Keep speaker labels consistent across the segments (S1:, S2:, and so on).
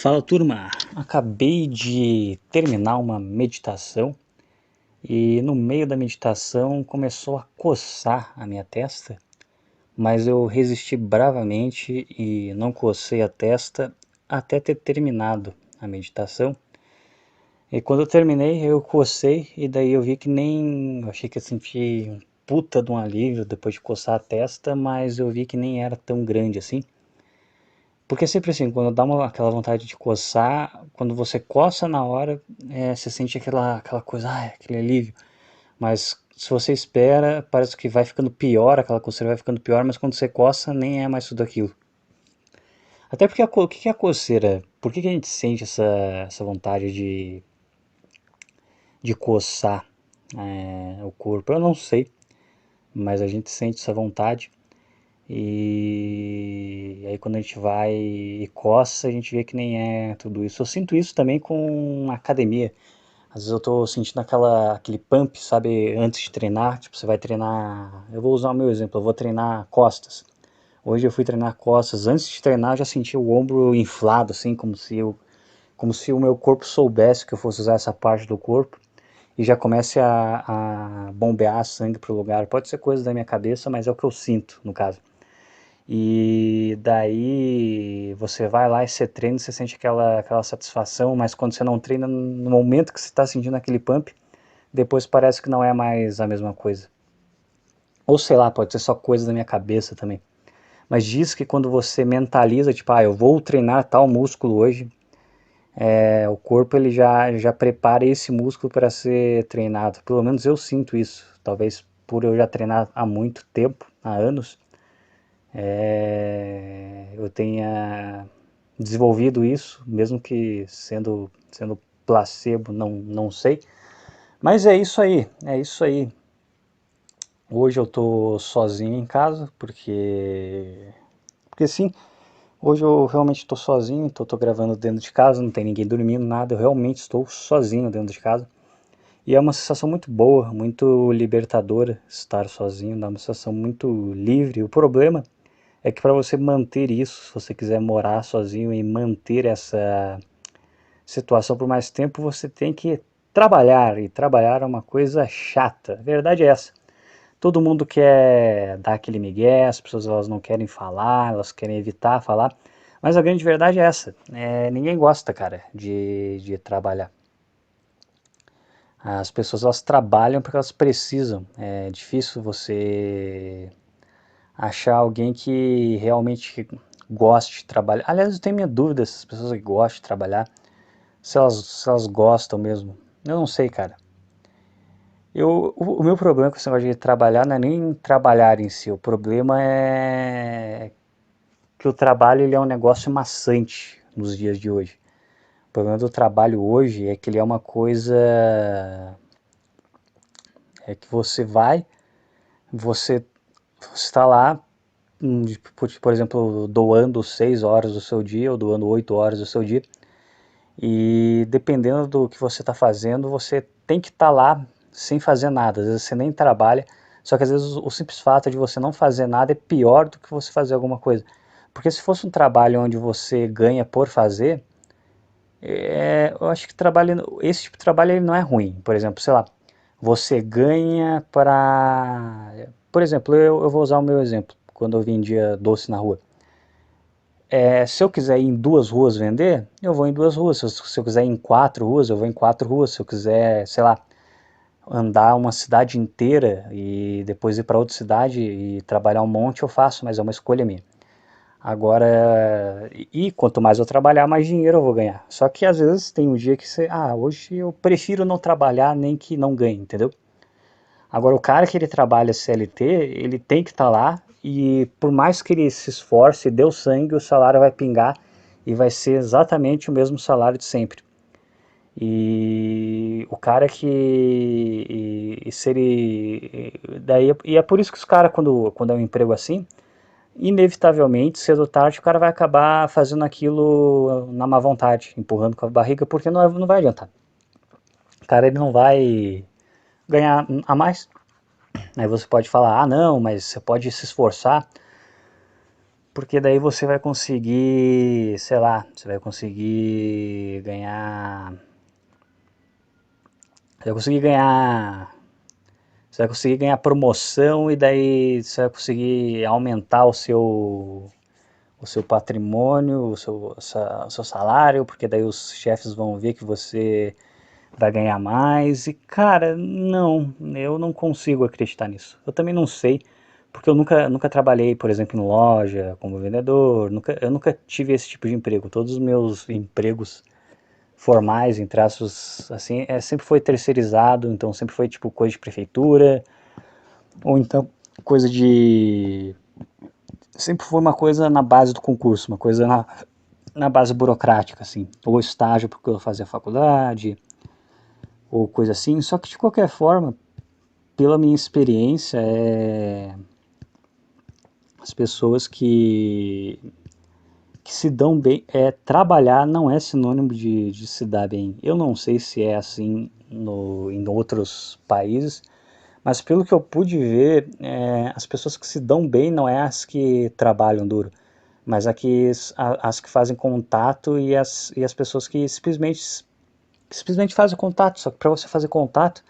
S1: Fala turma, acabei de terminar uma meditação e no meio da meditação começou a coçar a minha testa, mas eu resisti bravamente e não cocei a testa até ter terminado a meditação. E quando eu terminei, eu cocei e daí eu vi que nem. Eu achei que eu senti um puta de um alívio depois de coçar a testa, mas eu vi que nem era tão grande assim. Porque é sempre assim, quando dá aquela vontade de coçar, quando você coça na hora, você sente aquela coisa, aquele alívio. Mas se você espera, parece que vai ficando pior, aquela coceira vai ficando pior, mas quando você coça, nem é mais tudo aquilo. Até porque o que é a coceira? Por que a gente sente essa vontade de coçar o corpo? Eu não sei, mas a gente sente essa vontade. E aí quando a gente vai e coça, a gente vê que nem é tudo isso. Eu sinto isso também com academia. Às vezes eu tô sentindo aquele pump, sabe, antes de treinar, tipo, você vai treinar, eu vou usar o meu exemplo, eu vou treinar costas. Hoje eu fui treinar costas, antes de treinar eu já senti o ombro inflado, assim, como se o meu corpo soubesse que eu fosse usar essa parte do corpo e já comece a bombear sangue pro lugar. Pode ser coisa da minha cabeça, mas é o que eu sinto, no caso. E daí você vai lá e você treina, você sente aquela satisfação, mas quando você não treina, no momento que você está sentindo aquele pump, depois parece que não é mais a mesma coisa. Ou sei lá, pode ser só coisa da minha cabeça também. Mas diz que quando você mentaliza, tipo, eu vou treinar tal músculo hoje, o corpo ele já prepara esse músculo para ser treinado. Pelo menos eu sinto isso. Talvez por eu já treinar há muito tempo, há anos, eu tenha desenvolvido isso, mesmo que sendo placebo, não sei. Mas é isso aí, é isso aí. Hoje eu tô sozinho em casa, porque sim, hoje eu realmente estou sozinho, tô gravando dentro de casa, não tem ninguém dormindo, nada, eu realmente estou sozinho dentro de casa. E é uma sensação muito boa, muito libertadora estar sozinho, dá uma sensação muito livre. O problema é que para você manter isso, se você quiser morar sozinho e manter essa situação por mais tempo, você tem que trabalhar, e trabalhar é uma coisa chata. A verdade é essa. Todo mundo quer dar aquele migué, as pessoas elas não querem falar, elas querem evitar falar, mas a grande verdade é essa. Ninguém gosta, cara, de trabalhar. As pessoas elas trabalham porque elas precisam. É difícil você achar alguém que realmente goste de trabalhar. Aliás, eu tenho minha dúvida se as pessoas que gostam de trabalhar, se elas gostam mesmo. Eu não sei, cara. O meu problema com esse negócio de trabalhar não é nem trabalhar em si. O problema é que o trabalho ele é um negócio maçante nos dias de hoje. O problema do trabalho hoje é que ele é uma coisa que você está lá, por exemplo, doando 6 horas do seu dia ou doando 8 horas do seu dia. E dependendo do que você está fazendo, você tem que estar lá sem fazer nada. Às vezes você nem trabalha, só que às vezes o simples fato de você não fazer nada é pior do que você fazer alguma coisa. Porque se fosse um trabalho onde você ganha por fazer, eu acho que esse tipo de trabalho ele não é ruim. Por exemplo, sei lá, você ganha para... Por exemplo, eu vou usar o meu exemplo, quando eu vendia doce na rua. Se eu quiser ir em 2 ruas vender, eu vou em 2 ruas. Se eu quiser ir em 4 ruas, eu vou em 4 ruas. Se eu quiser, sei lá, andar uma cidade inteira e depois ir para outra cidade e trabalhar um monte, eu faço, mas é uma escolha minha. Agora, e quanto mais eu trabalhar, mais dinheiro eu vou ganhar. Só que às vezes tem um dia que você, hoje eu prefiro não trabalhar nem que não ganhe, entendeu? Agora, o cara que ele trabalha CLT, ele tem que estar lá e por mais que ele se esforce e dê o sangue, o salário vai pingar e vai ser exatamente o mesmo salário de sempre. E o cara que. E se ele. Daí, e é por isso que os caras, quando é um emprego assim, inevitavelmente, cedo ou tarde, o cara vai acabar fazendo aquilo na má vontade, empurrando com a barriga, porque não vai adiantar. O cara ele não vai ganhar a mais. Aí você pode falar, não, mas você pode se esforçar, porque daí você vai conseguir, sei lá, você vai conseguir ganhar, você vai conseguir ganhar, você vai conseguir ganhar promoção e daí você vai conseguir aumentar o seu patrimônio, o seu salário, porque daí os chefes vão ver que você vai ganhar mais. E cara, não, eu não consigo acreditar nisso. Eu também não sei, porque eu nunca trabalhei, por exemplo, em loja como vendedor, eu nunca tive esse tipo de emprego. Todos os meus empregos formais, em traços assim, sempre foi terceirizado, então sempre foi tipo coisa de prefeitura, ou então coisa de. Sempre foi uma coisa na base do concurso, uma coisa na base burocrática, assim, ou estágio porque eu fazia faculdade, ou coisa assim. Só que de qualquer forma, pela minha experiência, as pessoas que se dão bem, trabalhar não é sinônimo de se dar bem. Eu não sei se é assim em outros países, mas pelo que eu pude ver, as pessoas que se dão bem não é as que trabalham duro, mas as que fazem contato e as pessoas que simplesmente fazem contato. Só que para você fazer contato,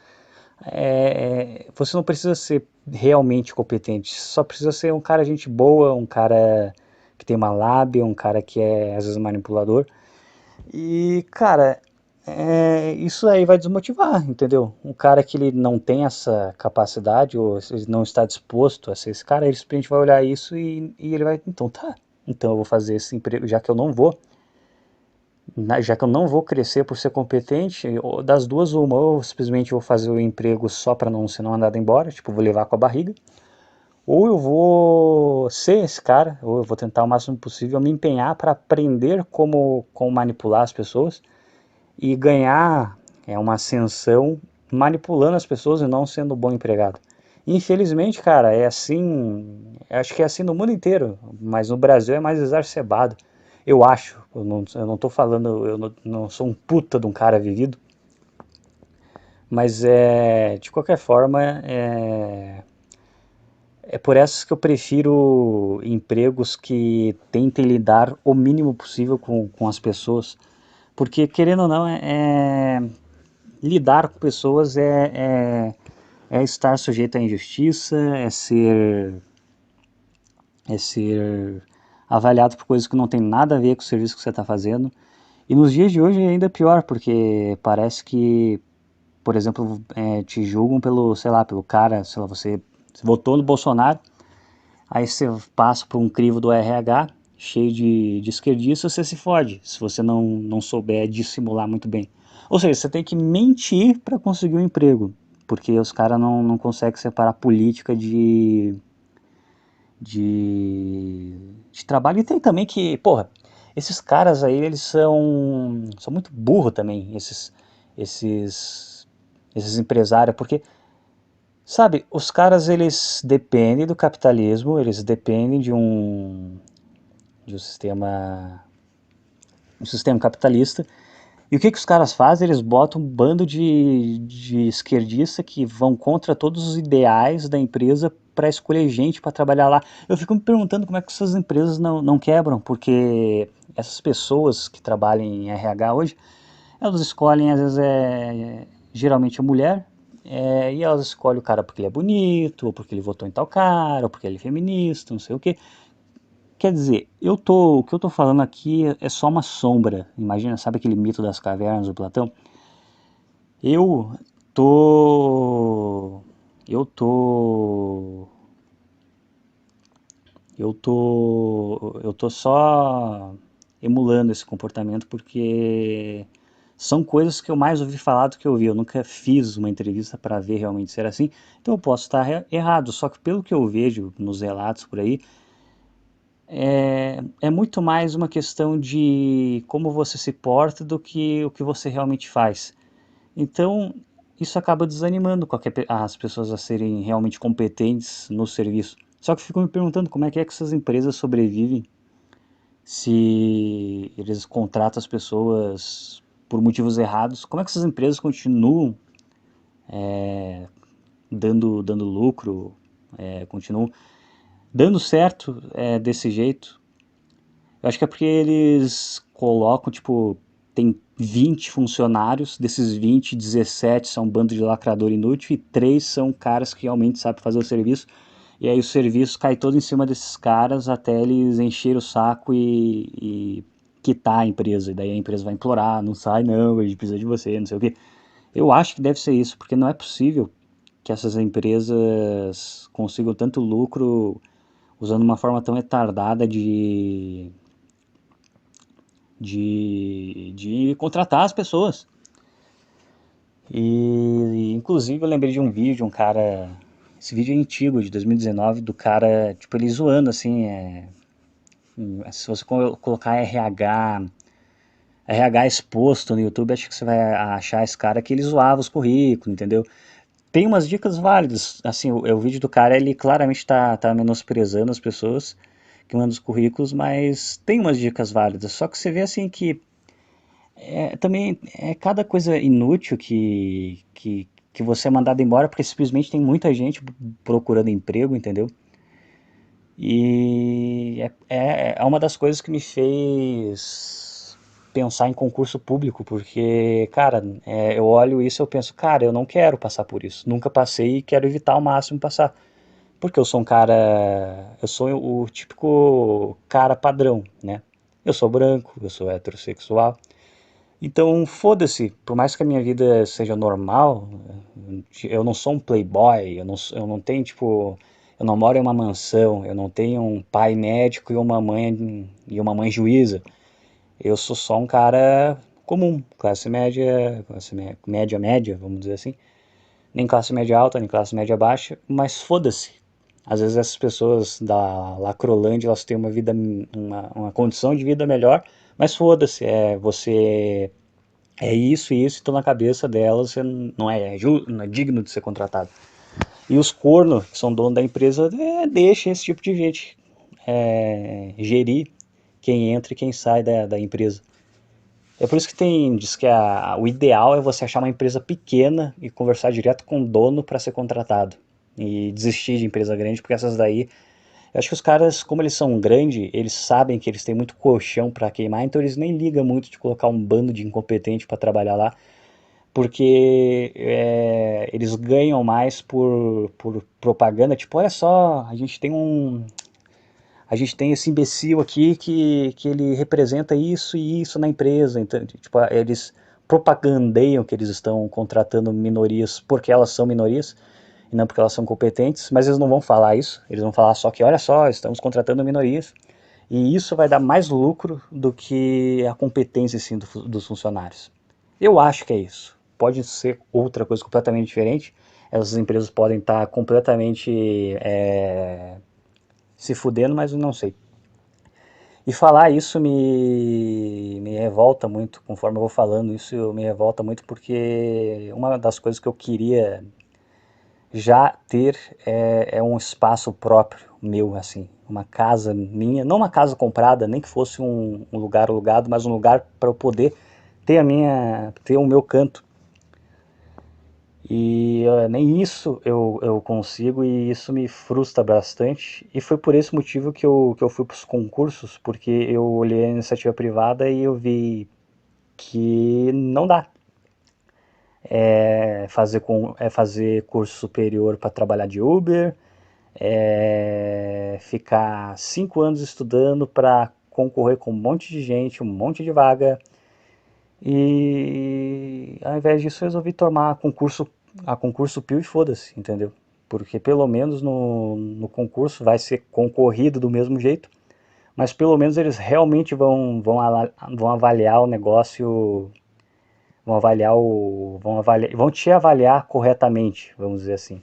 S1: você não precisa ser realmente competente, só precisa ser um cara gente boa, um cara que tem uma lábia, um cara que é às vezes manipulador. E cara, isso aí vai desmotivar, entendeu? Um cara que ele não tem essa capacidade ou ele não está disposto a ser esse cara, ele simplesmente vai olhar isso e ele vai, então tá, então eu vou fazer esse emprego, já que eu não vou crescer por ser competente, das duas uma, ou eu simplesmente vou fazer o emprego só para não ser mandado embora, tipo, vou levar com a barriga, ou eu vou ser esse cara, ou eu vou tentar o máximo possível me empenhar para aprender como manipular as pessoas e ganhar uma ascensão manipulando as pessoas e não sendo um bom empregado. Infelizmente, cara, é assim, acho que é assim no mundo inteiro, mas no Brasil é mais exacerbado. Eu acho, eu não tô falando, eu não sou um puta de um cara vivido, mas de qualquer forma, é por essas que eu prefiro empregos que tentem lidar o mínimo possível com as pessoas, porque querendo ou não, lidar com pessoas é estar sujeito à injustiça, é ser avaliado por coisas que não tem nada a ver com o serviço que você está fazendo. E nos dias de hoje é ainda pior, porque parece que, por exemplo, te julgam pelo, sei lá, pelo cara, sei lá, você votou no Bolsonaro, aí você passa por um crivo do RH cheio de esquerdistas, você se fode, se você não souber dissimular muito bem. Ou seja, você tem que mentir para conseguir um emprego, porque os caras não conseguem separar política de trabalho. E tem também que, porra, esses caras aí, eles são muito burros também, esses, esses empresários, porque, sabe, os caras, eles dependem do capitalismo, eles dependem de um sistema capitalista. E o que os caras fazem? Eles botam um bando de esquerdistas que vão contra todos os ideais da empresa para escolher gente para trabalhar lá. Eu fico me perguntando como é que essas empresas não quebram, porque essas pessoas que trabalham em RH hoje, elas escolhem, às vezes, geralmente a mulher, e elas escolhem o cara porque ele é bonito, ou porque ele votou em tal cara, ou porque ele é feminista, não sei o quê. Quer dizer, o que eu tô falando aqui é só uma sombra. Imagina, sabe aquele mito das cavernas do Platão? Eu tô, eu tô, eu tô só emulando esse comportamento porque são coisas que eu mais ouvi falar do que eu vi. Eu nunca fiz uma entrevista para ver realmente se era assim, então eu posso estar errado. Só que pelo que eu vejo nos relatos por aí, é muito mais uma questão de como você se porta do que o que você realmente faz. Então, isso acaba desanimando as pessoas a serem realmente competentes no serviço. Só que eu fico me perguntando como é que essas empresas sobrevivem se eles contratam as pessoas por motivos errados. Como é que essas empresas continuam dando lucro, continuam dando certo desse jeito, Eu acho que é porque eles colocam, tipo, tem 20 funcionários, desses 20, 17 são um bando de lacrador inútil e 3 são caras que realmente sabem fazer o serviço. E aí o serviço cai todo em cima desses caras até eles encherem o saco e quitar a empresa. E daí a empresa vai implorar, não sai não, a gente precisa de você, não sei o quê. Eu acho que deve ser isso, porque não é possível que essas empresas consigam tanto lucro usando uma forma tão retardada de contratar as pessoas. E inclusive eu lembrei de um vídeo, um cara, esse vídeo é antigo, de 2019, do cara, tipo, ele zoando assim, se você colocar RH exposto no YouTube, acho que você vai achar esse cara que ele zoava os currículos, entendeu? Tem umas dicas válidas, assim, o vídeo do cara, ele claramente tá menosprezando as pessoas que mandam os currículos, mas tem umas dicas válidas, só que você vê assim que também é cada coisa inútil que você é mandado embora porque simplesmente tem muita gente procurando emprego, entendeu? E é uma das coisas que me fez pensar em concurso público, porque, cara, eu olho isso e eu penso, cara, eu não quero passar por isso. Nunca passei e quero evitar ao máximo passar. Porque eu sou um cara, eu sou o típico cara padrão, né? Eu sou branco, eu sou heterossexual. Então, foda-se, por mais que a minha vida seja normal, eu não sou um playboy, eu não tenho, tipo, eu não moro em uma mansão, eu não tenho um pai médico e uma mãe juíza. Eu sou só um cara comum, média, média, vamos dizer assim. Nem classe média alta, nem classe média baixa, mas foda-se. Às vezes essas pessoas da Lacrolândia, elas têm uma vida, uma condição de vida melhor, mas foda-se, você é isso e isso, então na cabeça delas você não é digno de ser contratado. E os cornos, que são donos da empresa, deixam esse tipo de gente gerir quem entra e quem sai da empresa. É por isso que diz que o ideal é você achar uma empresa pequena e conversar direto com o dono para ser contratado. E desistir de empresa grande, porque essas daí. Eu acho que os caras, como eles são grandes, eles sabem que eles têm muito colchão para queimar, então eles nem ligam muito de colocar um bando de incompetente para trabalhar lá, porque eles ganham mais por propaganda. Tipo, olha só, a gente tem esse imbecil aqui que ele representa isso e isso na empresa. Então, tipo, eles propagandeiam que eles estão contratando minorias porque elas são minorias e não porque elas são competentes, mas eles não vão falar isso. Eles vão falar só que, olha só, estamos contratando minorias. E isso vai dar mais lucro do que a competência sim, dos funcionários. Eu acho que é isso. Pode ser outra coisa completamente diferente. Essas empresas podem estar completamente se fudendo, mas eu não sei. E falar isso me revolta muito, conforme eu vou falando, isso me revolta muito porque uma das coisas que eu queria já ter é um espaço próprio meu, assim, uma casa minha, não uma casa comprada, nem que fosse um lugar alugado, mas um lugar para eu poder ter o meu canto. E nem isso eu consigo e isso me frustra bastante. E foi por esse motivo que eu fui para os concursos, porque eu olhei a iniciativa privada e eu vi que não dá. Fazer curso superior para trabalhar de Uber, ficar 5 anos estudando para concorrer com um monte de gente, um monte de vaga. E ao invés disso eu resolvi tomar a concurso Pio e foda-se, entendeu? Porque pelo menos no concurso vai ser concorrido do mesmo jeito, mas pelo menos eles realmente vão avaliar o negócio, vão te avaliar corretamente, vamos dizer assim.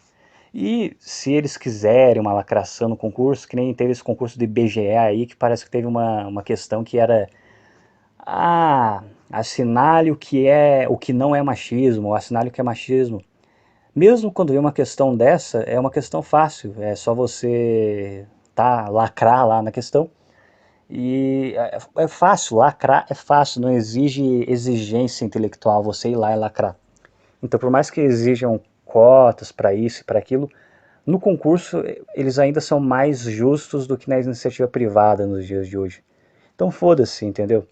S1: E se eles quiserem uma lacração no concurso, que nem teve esse concurso do IBGE aí, que parece que teve uma questão que era assinale o que não é machismo, ou assinale o que é machismo. Mesmo quando vem uma questão dessa, é uma questão fácil, é só você lacrar lá na questão. E é fácil, lacrar é fácil, não exige exigência intelectual você ir lá e lacrar. Então, por mais que exijam cotas para isso e para aquilo, no concurso eles ainda são mais justos do que na iniciativa privada nos dias de hoje. Então foda-se, entendeu?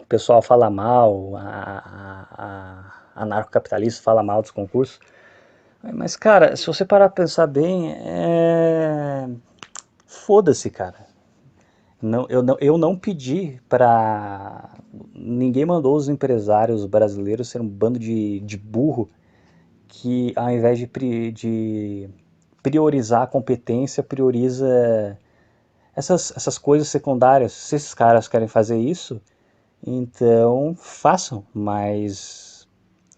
S1: O pessoal fala mal, anarcocapitalista fala mal dos concursos. Mas, cara, se você parar pra pensar bem, foda-se, cara. Não, eu não pedi pra. Ninguém mandou os empresários brasileiros ser um bando de burro que, ao invés de priorizar a competência, prioriza essas coisas secundárias. Se esses caras querem fazer isso, então façam, mas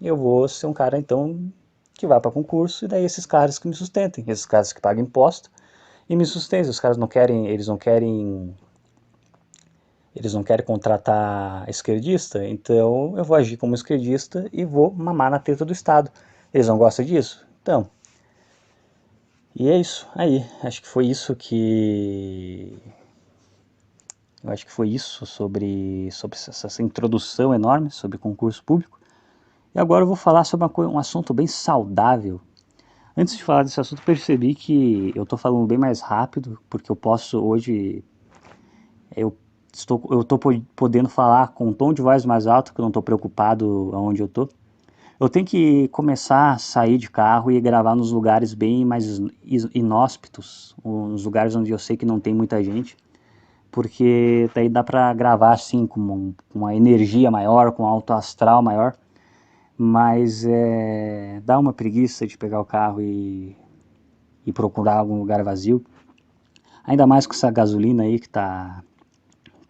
S1: eu vou ser um cara então que vai para concurso e daí esses caras que me sustentem, esses caras que pagam imposto e me sustentem. Os caras não querem, eles não querem contratar esquerdista, então eu vou agir como esquerdista e vou mamar na teta do Estado. Eles não gostam disso? Então, e é isso aí. Acho que foi isso que eu acho que foi isso sobre essa introdução enorme sobre concurso público. E agora eu vou falar sobre um assunto bem saudável. Antes de falar desse assunto, percebi que eu estou falando bem mais rápido, porque eu posso hoje, eu eu estou podendo falar com um tom de voz mais alto, que eu não estou preocupado aonde eu estou. Eu tenho que começar a sair de carro e gravar nos lugares bem mais inóspitos, nos lugares onde eu sei que não tem muita gente, porque daí dá para gravar assim com uma energia maior, com um alto astral maior. Mas dá uma preguiça de pegar o carro e procurar algum lugar vazio. Ainda mais com essa gasolina aí que tá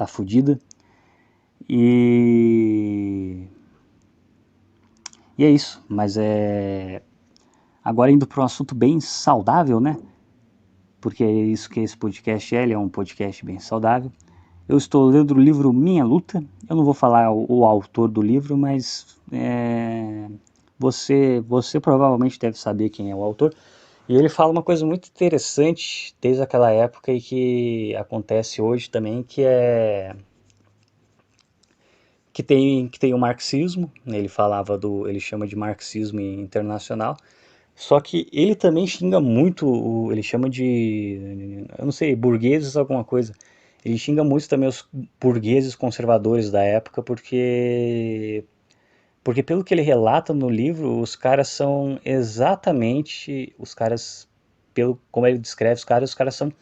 S1: fodida. E, e é isso. Mas agora indo para um assunto bem saudável, né? Porque é isso que esse podcast ele é um podcast bem saudável. Eu estou lendo o livro Minha Luta. Eu não vou falar o autor do livro, mas você provavelmente deve saber quem é o autor. E ele fala uma coisa muito interessante desde aquela época e que acontece hoje também, que tem o marxismo, né? Ele chama de marxismo internacional. Só que ele também xinga muito, ele chama de, eu não sei, burgueses alguma coisa. Ele xinga muito também os burgueses conservadores da época, porque pelo que ele relata no livro, os caras são exatamente, os caras, pelo como ele descreve os caras são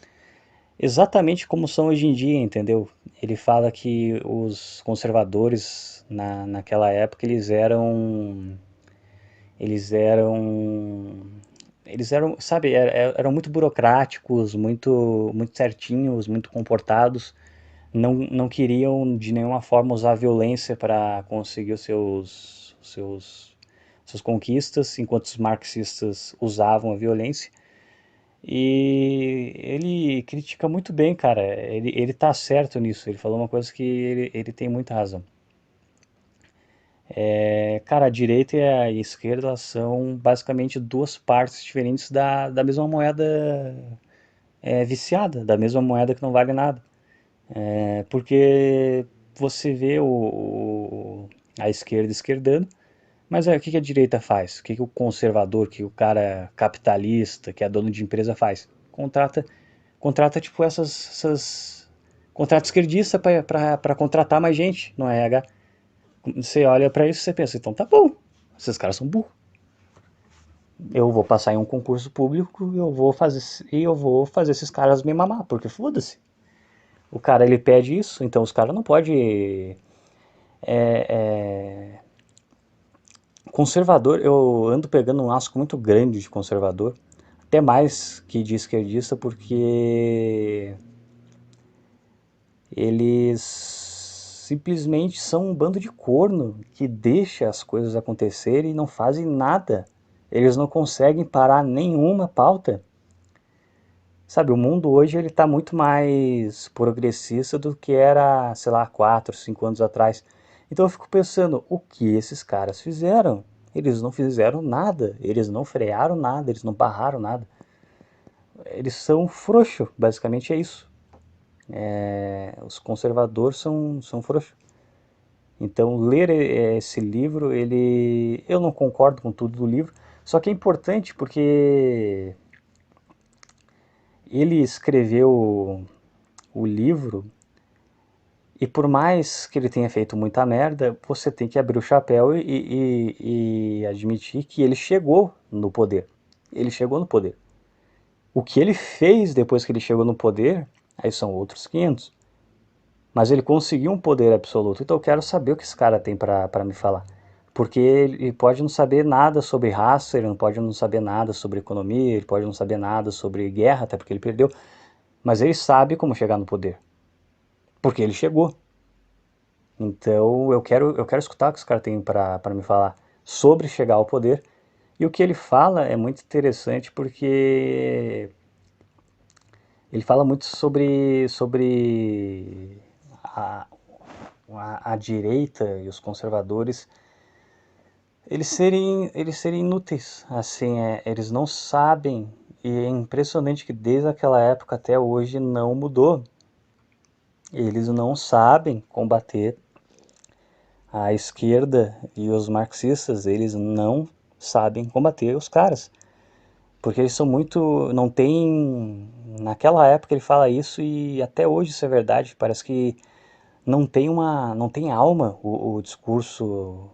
S1: exatamente como são hoje em dia, entendeu? Ele fala que os conservadores naquela época eles eram sabe, eram muito burocráticos, muito certinhos, muito comportados, não queriam de nenhuma forma usar a violência para conseguir suas conquistas, enquanto os marxistas usavam a violência. E ele critica muito bem, cara. Ele tá certo nisso. Ele falou uma coisa que ele tem muita razão. Cara, a direita e a esquerda são basicamente duas partes diferentes da mesma moeda viciada, da mesma moeda que não vale nada. Porque você vê a esquerda esquerdando, mas o que a direita faz? O que o conservador, que o cara capitalista, que é dono de empresa faz? Contrata tipo contrata esquerdista para contratar mais gente no RH. Você olha para isso e você pensa, então tá bom, esses caras são burros. Eu vou passar em um concurso público e eu vou fazer esses caras me mamar, porque foda-se. O cara ele pede isso, então os caras não podem. Conservador, eu ando pegando um asco muito grande de conservador, até mais que de esquerdista, porque eles simplesmente são um bando de corno que deixa as coisas acontecerem e não fazem nada. Eles não conseguem parar nenhuma pauta. Sabe, o mundo hoje ele está muito mais progressista do que era, sei lá, 4, 5 anos atrás. Então eu fico pensando, o que esses caras fizeram? Eles não fizeram nada, eles não frearam nada, eles não barraram nada. Eles são frouxos, basicamente é isso. Os conservadores são frouxos. Então ler esse livro, eu não concordo com tudo do livro, só que é importante porque ele escreveu o livro E por mais que ele tenha feito muita merda, você tem que abrir o chapéu e admitir que ele chegou no poder. Ele chegou no poder. O que ele fez depois que ele chegou no poder, aí são outros 500. Mas ele conseguiu um poder absoluto. Então eu quero saber o que esse cara tem para me falar. Porque ele pode não saber nada sobre raça, ele não pode não saber nada sobre economia, ele pode não saber nada sobre guerra, até porque ele perdeu. Mas ele sabe como chegar no poder. Porque ele chegou. Então eu quero escutar o que esse cara tem para me falar sobre chegar ao poder. E o que ele fala é muito interessante porque ele fala muito sobre a, a direita e os conservadores eles serem inúteis. Assim, eles não sabem, e é impressionante que desde aquela época até hoje não mudou. Eles não sabem combater a esquerda e os marxistas, eles não sabem combater os caras. Porque eles são muito. Não tem. Naquela época ele fala isso e até hoje isso é verdade. Parece que não tem alma o discurso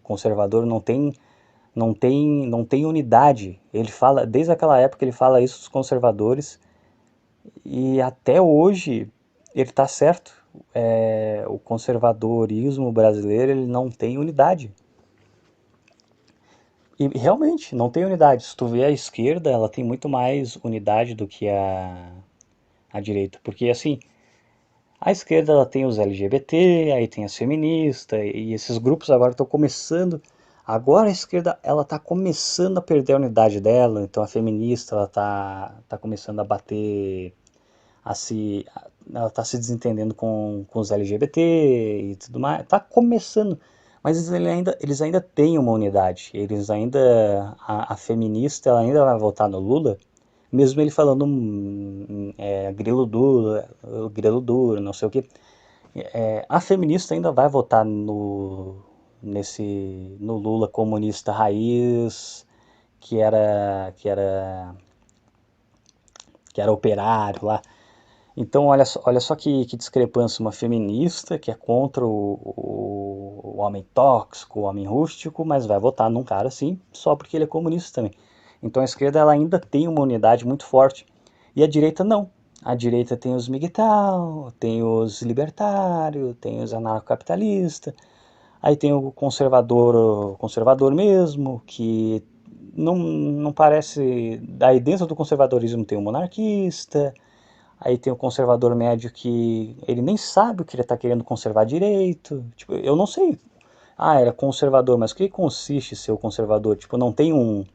S1: conservador, não tem unidade. Ele fala, desde aquela época ele fala isso dos conservadores e até hoje ele está certo. O conservadorismo brasileiro ele não tem unidade. E realmente, não tem unidade. Se tu vê a esquerda, ela tem muito mais unidade do que a direita. Porque, assim, a esquerda ela tem os LGBT, aí tem as feministas, e esses grupos agora estão começando. Agora a esquerda ela está começando a perder a unidade dela, então a feminista ela tá começando a bater, a se, ela está se desentendendo com os LGBT e tudo mais. Está começando, mas eles ainda têm uma unidade. Eles ainda, a feminista ela ainda vai votar no Lula, mesmo ele falando grilo duro, não sei o que. A feminista ainda vai votar no Lula comunista raiz, que era operário lá. Então, olha só que discrepância, uma feminista que é contra o homem tóxico, o homem rústico, mas vai votar num cara assim, só porque ele é comunista também. Então a esquerda ela ainda tem uma unidade muito forte, e a direita não. A direita tem os migtal, tem os libertários, tem os anarcocapitalistas, aí tem o conservador mesmo, que não parece... Aí dentro do conservadorismo tem o monarquista, aí tem o conservador médio que ele nem sabe o que ele está querendo conservar direito. Tipo, eu não sei. Ah, era conservador, mas o que consiste ser o conservador? Tipo, não tem um...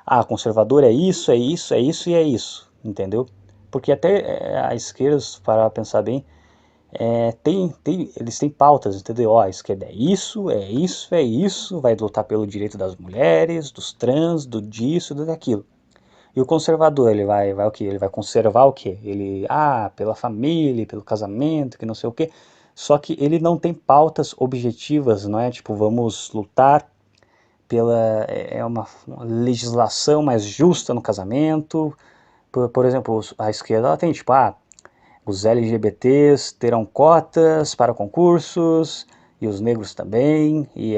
S1: Ah, conservador é isso, é isso, é isso e é isso, entendeu? Porque até a esquerda, se parar pra pensar bem, eles têm pautas, entendeu? Ó, a esquerda é isso, é isso, é isso, vai lutar pelo direito das mulheres, dos trans, do disso, do daquilo. E o conservador, ele vai o quê? Ele vai conservar o quê? Ele, pela família, pelo casamento, que não sei o quê. Só que ele não tem pautas objetivas, não é? Tipo, vamos lutar pela uma legislação mais justa no casamento. Por exemplo, a esquerda ela tem, tipo, os LGBTs terão cotas para concursos, e os negros também, e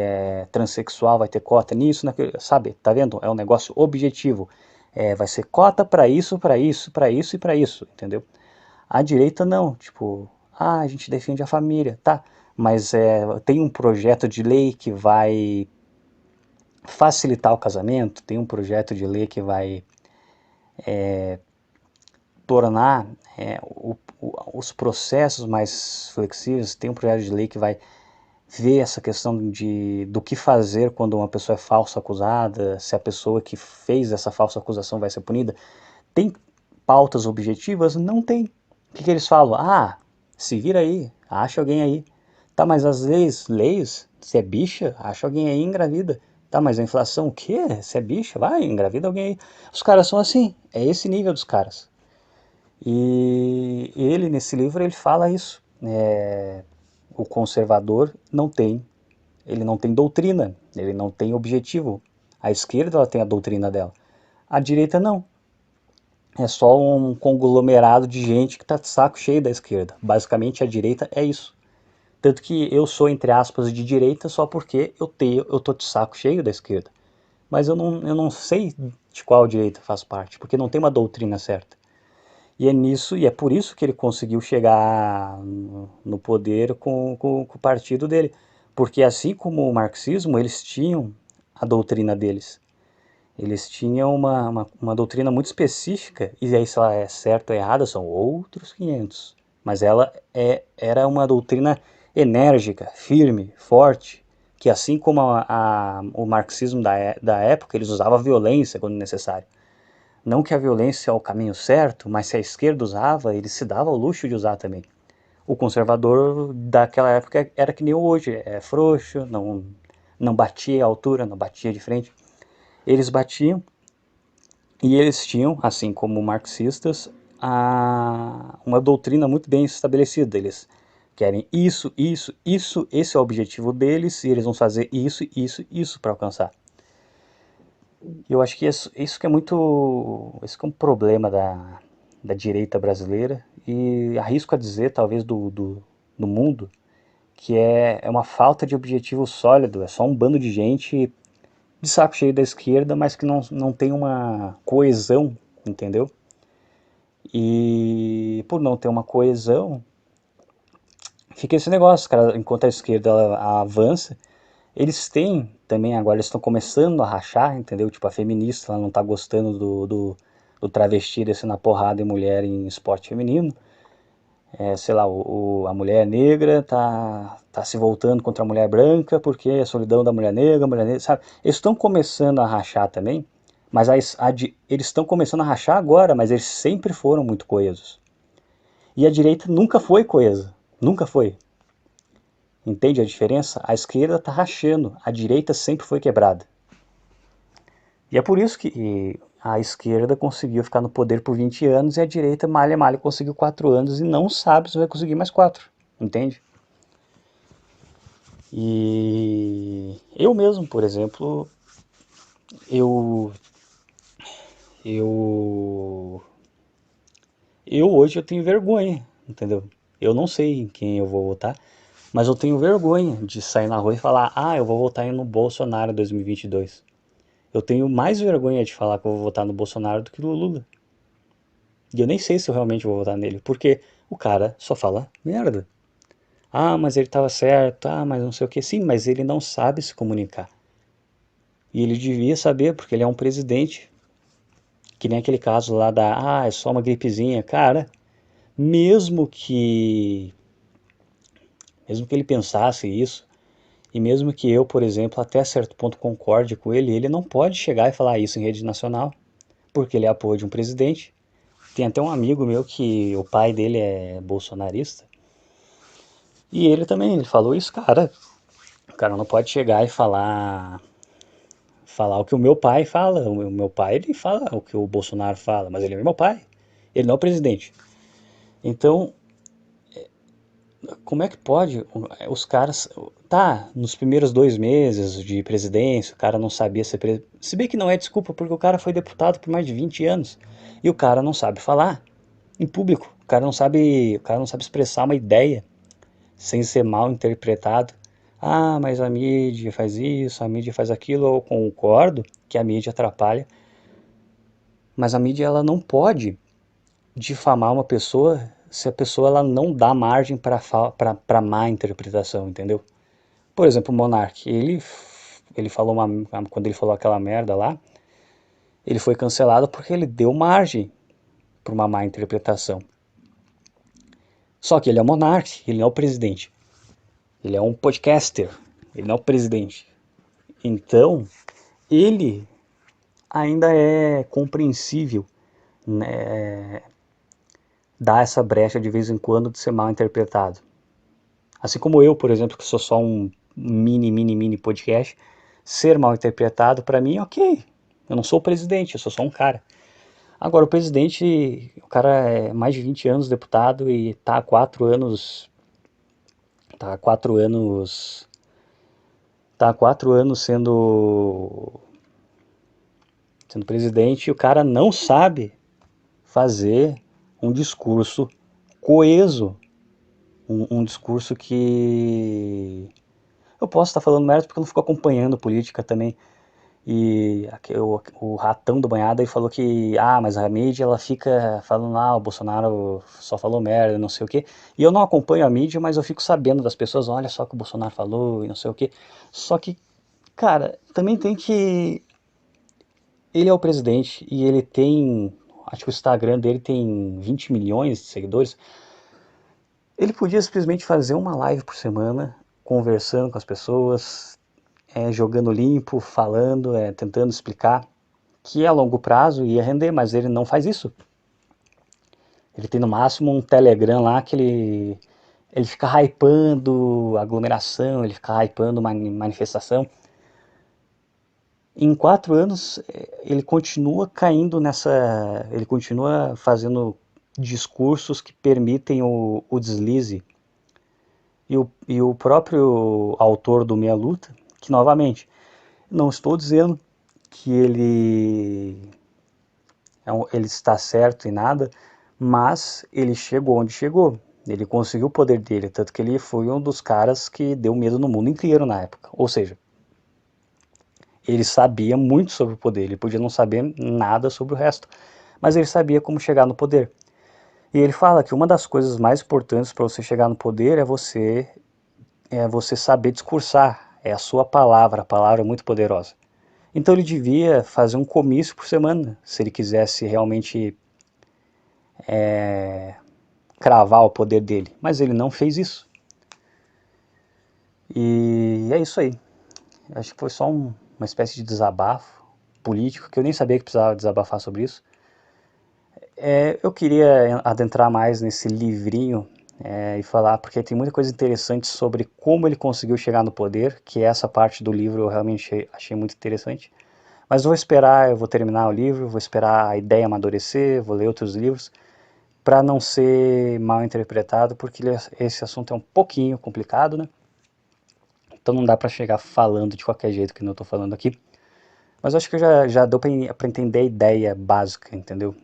S1: transexual vai ter cota nisso, naquilo, sabe? Tá vendo? É um negócio objetivo. Vai ser cota para isso, para isso, para isso e para isso, entendeu? A direita não, tipo, a gente defende a família, tá? Mas tem um projeto de lei que vai facilitar o casamento, tem um projeto de lei que vai tornar os processos mais flexíveis, tem um projeto de lei que vai ver essa questão do que fazer quando uma pessoa é falsa acusada, se a pessoa que fez essa falsa acusação vai ser punida. Tem pautas objetivas? Não tem. O que eles falam? Se vira aí, acha alguém aí. Tá, mas as leis, se é bicha, acha alguém aí e engravida. Tá, mas a inflação, o quê? Se é bicha, vai, engravida alguém aí. Os caras são assim, é esse nível dos caras. E ele, nesse livro, ele fala isso. O conservador ele não tem doutrina, ele não tem objetivo. A esquerda ela tem a doutrina dela. A direita não. É só um conglomerado de gente que está de saco cheio da esquerda. Basicamente a direita é isso. Tanto que eu sou, entre aspas, de direita só porque eu tô de saco cheio da esquerda. Mas eu não sei de qual direita faz parte, porque não tem uma doutrina certa. E é nisso, e é por isso que ele conseguiu chegar no poder com o partido dele. Porque assim como o marxismo, eles tinham a doutrina deles. Eles tinham uma doutrina muito específica, e aí se ela é certa ou errada são outros 500. Mas ela era uma doutrina enérgica, firme, forte, que assim como o marxismo da época, eles usavam a violência quando necessário. Não que a violência é o caminho certo, mas se a esquerda usava, ele se dava ao luxo de usar também. O conservador daquela época era que nem hoje, é frouxo, não batia à altura, não batia de frente. Eles batiam e eles tinham, assim como marxistas, uma doutrina muito bem estabelecida. Eles querem isso, isso, isso, esse é o objetivo deles e eles vão fazer isso, isso, isso para alcançar. E eu acho que isso que é muito, isso que é um problema da direita brasileira e arrisco a dizer, talvez, do mundo, que é uma falta de objetivo sólido, é só um bando de gente de saco cheio da esquerda, mas que não tem uma coesão, entendeu? E por não ter uma coesão, fica esse negócio, cara, enquanto a esquerda ela avança, eles têm também, agora eles estão começando a rachar, entendeu? Tipo, a feminista, ela não tá gostando do travesti descendo na porrada em mulher em esporte feminino. Sei lá, a mulher negra tá se voltando contra a mulher branca porque a solidão da mulher negra, sabe? Eles estão começando a rachar também, mas eles estão começando a rachar agora, mas eles sempre foram muito coesos. E a direita nunca foi coesa, nunca foi. Entende a diferença? A esquerda está rachando, a direita sempre foi quebrada. E é por isso que a esquerda conseguiu ficar no poder por 20 anos e a direita, malha malha, conseguiu 4 anos e não sabe se vai conseguir mais 4. Entende? E eu mesmo, por exemplo, eu eu eu hoje eu tenho vergonha, entendeu? Eu não sei em quem eu vou votar, mas eu tenho vergonha de sair na rua e falar: "Ah, eu vou votar no Bolsonaro em 2022". Eu tenho mais vergonha de falar que eu vou votar no Bolsonaro do que no Lula. E eu nem sei se eu realmente vou votar nele, porque o cara só fala merda. Ah, mas ele estava certo, ah, mas não sei o que. Sim, mas ele não sabe se comunicar. E ele devia saber, porque ele é um presidente. Que nem aquele caso lá é só uma gripezinha. Cara, mesmo que, mesmo que ele pensasse isso, e mesmo que eu, por exemplo, até certo ponto concorde com ele, ele não pode chegar e falar isso em rede nacional, porque ele é apoio de um presidente. Tem até um amigo meu que o pai dele é bolsonarista, e ele também, ele falou isso, cara. O cara não pode chegar e falar o que o meu pai fala. O meu pai, ele fala o que o Bolsonaro fala, mas ele é meu pai. Ele não é o presidente. Então, como é que pode os caras... Tá, nos primeiros 2 meses de presidência, o cara não sabia ser presidente. Se bem que não é desculpa, porque o cara foi deputado por mais de 20 anos. E o cara não sabe falar em público. O cara não sabe expressar uma ideia sem ser mal interpretado. Ah, mas a mídia faz isso, a mídia faz aquilo. Eu concordo que a mídia atrapalha, mas a mídia ela não pode difamar uma pessoa se a pessoa ela não dá margem para má interpretação, entendeu? Por exemplo, o Monark, ele falou quando ele falou aquela merda lá, ele foi cancelado porque ele deu margem para uma má interpretação. Só que ele é o Monark, ele não é o presidente. Ele é um podcaster, ele não é o presidente. Então, ele ainda é compreensível, né, dar essa brecha de vez em quando de ser mal interpretado. Assim como eu, por exemplo, que sou só um mini podcast, ser mal interpretado para mim, ok. Eu não sou o presidente, eu sou só um cara. Agora, o presidente, o cara é mais de 20 anos deputado e tá há 4 anos. Tá há 4 anos. Tá há 4 anos sendo presidente e o cara não sabe fazer um discurso coeso. um discurso que eu posso estar falando merda porque eu não fico acompanhando política também. E o ratão do banhado aí falou que, mas a mídia ela fica falando, o Bolsonaro só falou merda, não sei o quê. E eu não acompanho a mídia, mas eu fico sabendo das pessoas, olha só o que o Bolsonaro falou e não sei o quê. Só que, cara, também tem que. Ele é o presidente e ele tem. Acho que o Instagram dele tem 20 milhões de seguidores. Ele podia simplesmente fazer uma live por semana, conversando com as pessoas, jogando limpo, falando, tentando explicar que a longo prazo ia render, mas ele não faz isso. Ele tem no máximo um Telegram lá que ele fica hypando aglomeração, ele fica hypando manifestação. Em 4 anos, ele continua caindo nessa. Ele continua fazendo discursos que permitem o deslize. E o próprio autor do Meia Luta, que novamente, não estou dizendo que ele está certo em nada, mas ele chegou onde chegou. Ele conseguiu o poder dele, tanto que ele foi um dos caras que deu medo no mundo inteiro na época. Ou seja, ele sabia muito sobre o poder, ele podia não saber nada sobre o resto, mas ele sabia como chegar no poder. E ele fala que uma das coisas mais importantes para você chegar no poder é você saber discursar, é a sua palavra, a palavra é muito poderosa. Então ele devia fazer um comício por semana, se ele quisesse realmente cravar o poder dele. Mas ele não fez isso. E é isso aí. Acho que foi só uma espécie de desabafo político, que eu nem sabia que precisava desabafar sobre isso. Eu queria adentrar mais nesse livrinho e falar, porque tem muita coisa interessante sobre como ele conseguiu chegar no poder, que essa parte do livro eu realmente achei muito interessante. Mas eu vou esperar, eu vou terminar o livro, vou esperar a ideia amadurecer, vou ler outros livros, para não ser mal interpretado, porque esse assunto é um pouquinho complicado, né? Então não dá para chegar falando de qualquer jeito que eu estou falando aqui. Mas acho que já deu para entender a ideia básica, entendeu?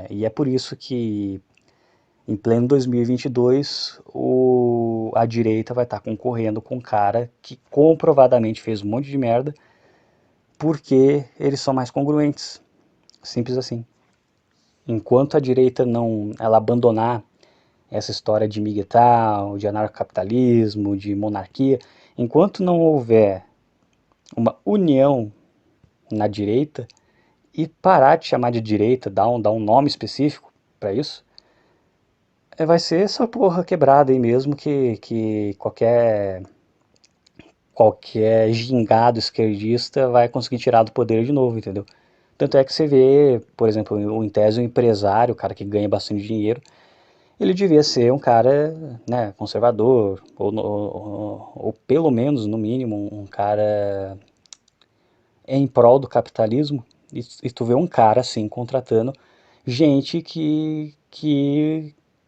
S1: E é por isso que em pleno 2022 a direita vai estar concorrendo com um cara que comprovadamente fez um monte de merda, porque eles são mais congruentes. Simples assim. Enquanto a direita não ela abandonar essa história de miguetal, de anarcocapitalismo, de monarquia, enquanto não houver uma união na direita e parar de chamar de direita, dar um nome específico para isso, vai ser essa porra quebrada aí mesmo que qualquer gingado esquerdista vai conseguir tirar do poder de novo, entendeu? Tanto é que você vê, por exemplo, em tese um empresário, o cara que ganha bastante dinheiro, ele devia ser um cara, né, conservador, ou pelo menos, no mínimo, um cara em prol do capitalismo, e tu vê um cara assim contratando gente que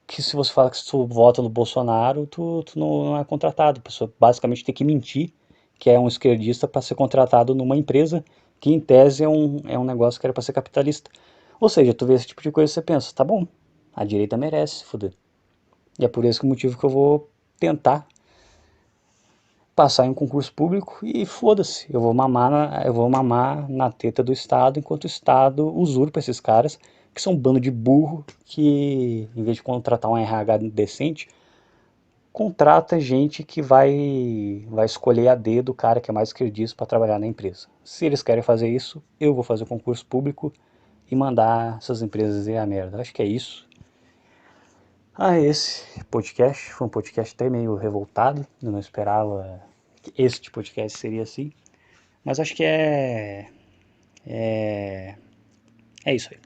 S1: se você fala que tu vota no Bolsonaro, tu não é contratado. A pessoa basicamente tem que mentir que é um esquerdista para ser contratado numa empresa que em tese é um negócio que era para ser capitalista. Ou seja, tu vê esse tipo de coisa e você pensa, tá bom, a direita merece se fuder. E é por esse motivo que eu vou tentar passar em um concurso público e foda-se, eu vou mamar na teta do Estado, enquanto o Estado usurpa esses caras, que são um bando de burro, que em vez de contratar um RH decente, contrata gente que vai escolher a dedo o cara que é mais esquerdista para trabalhar na empresa. Se eles querem fazer isso, eu vou fazer o concurso público e mandar essas empresas ir a merda. Acho que é isso. Esse podcast foi um podcast até meio revoltado, eu não esperava que este podcast seria assim, mas acho que é isso aí.